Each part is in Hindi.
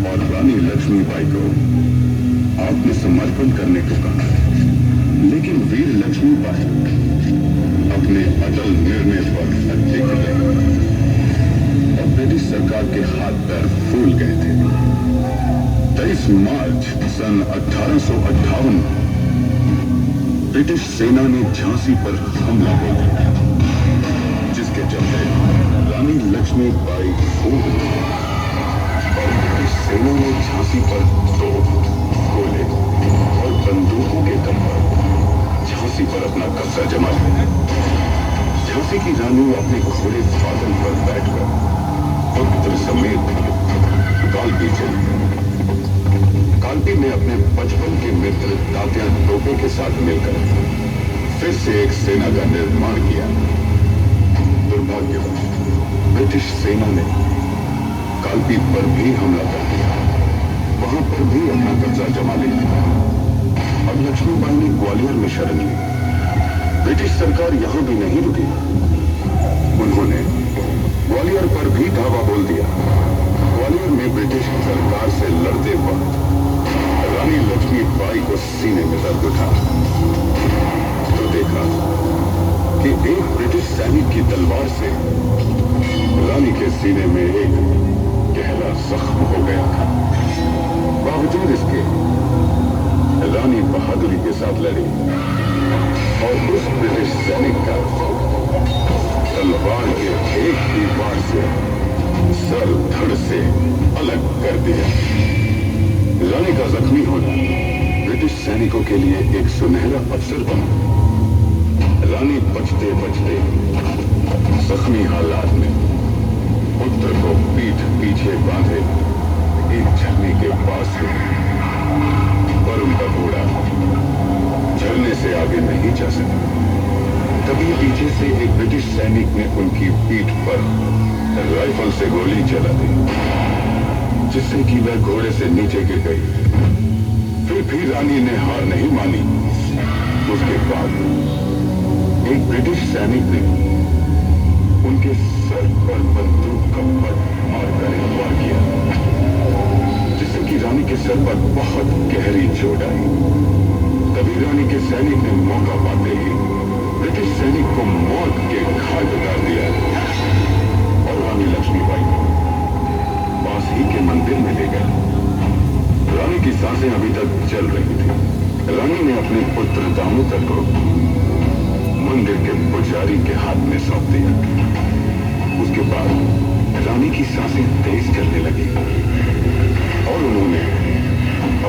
और रानी लक्ष्मीबाई को आत्मसमर्पण करने को कहा। लेकिन वीर लक्ष्मीबाई अपने अटल निर्णय पर अटक गए और ब्रिटिश सरकार के हाथ पैर फूल गए थे। 23 मार्च सन 1858 ब्रिटिश सेना ने झांसी पर हमला कर दिया, जिसके चलते रानी लक्ष्मीबाई खो गई और ब्रिटिश सेना ने झांसी पर तोप, गोले और बंदूकों के दम पर झांसी पर अपना कब्जा जमा लिया। झांसी की रानी अपने घोड़े फादल पर बैठकर पुत्र समेत कालपी चली। कालपी ने अपने बचपन के मित्र तात्या टोपे के साथ मिलकर फिर से एक सेना का निर्माण किया। दुर्भाग्यवश ब्रिटिश सेना ने कालपी पर भी हमला कर दिया, वहां पर भी अपना कब्जा जमा लिया और लक्ष्मीबाई ने ग्वालियर में शरण ली। ब्रिटिश सरकार यहां भी नहीं रुकी, उन्होंने ग्वालियर पर भी धावा बोल दिया। ग्वालियर में ब्रिटिश सरकार से लड़ते वक्त रानी लक्ष्मीबाई को सीने में दर्द उठा तो देखा कि एक ब्रिटिश सैनिक की तलवार से रानी के सीने में एक गहरा जख्म हो गया था। बावजूद इसके रानी बहादुरी के साथ लड़ी और उस ब्रिटिश सैनिक का तलवार के एक ही वार से सर धड़ से अलग कर दिया। रानी का जख्मी होना ब्रिटिश सैनिकों के लिए एक सुनहरा अवसर बना। रानी बचते बचते जख्मी हालात में पुत्र को पीठ पीछे बांधे एक झरने के पास हुई, पर उनका घोड़ा झरने से आगे नहीं जा सका। तभी पीछे से एक ब्रिटिश सैनिक ने उनकी पीठ पर राइफल से गोली चला दी, जिससे कि वह घोड़े से नीचे गिर गई। फिर भी रानी ने हार नहीं मानी। उसके बाद एक ब्रिटिश सैनिक ने उनके सर पर बंदूक का बट मारकर हमला किया, जिससे कि रानी के सर पर बहुत गहरी चोट आई। तभी रानी के सैनिक ने मौका पाते ही ब्रिटिश सैनिक को मौत के घाट उतार दिया और रानी लक्ष्मीबाई को पास ही के मंदिर में ले गया। रानी की सांसें अभी तक चल रही थी। रानी ने अपने पुत्र दामोदर को मंदिर के पुजारी के हाथ में सौंप दिया। उसके बाद रानी की सांसें तेज चलने लगी और उन्होंने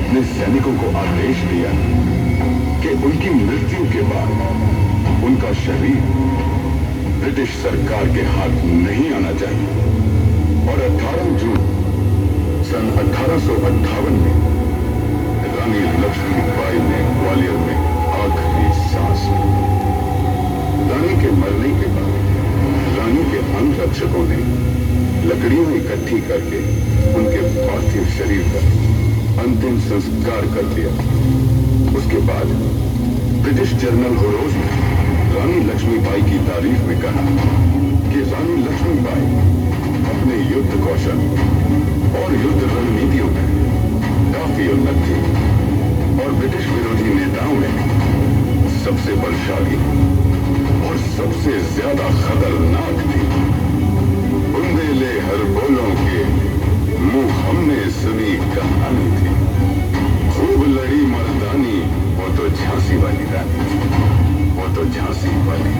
अपने सैनिकों को आदेश दिया कि उनकी मृत्यु के बाद उनका शरीर ब्रिटिश सरकार के हाथ नहीं आना चाहिए। और 18 जून सन 1858 में रानी लक्ष्मीबाई ने ग्वालियर में आखिरी सांस ली। रानी के मरने के बाद रानी के अंगरक्षकों ने लकड़ियां इकट्ठी करके उनके पार्थिव शरीर का अंतिम संस्कार कर दिया। उसके बाद ब्रिटिश जनरल होरोज ने रानी लक्ष्मीबाई की तारीफ में कहा कि रानी लक्ष्मीबाई अपने युद्ध कौशल और युद्ध रणनीतियों में काफी उन्नत थी और ब्रिटिश विरोधी नेताओं में सबसे बलशाली और सबसे ज्यादा खतरनाक थी। बुंदेले हर बोलों के मुंह हमने सुनी कहानी थी। खूब लड़ी मर्दानी, वो तो झांसी वाली रानी, वो तो झांसी वाली।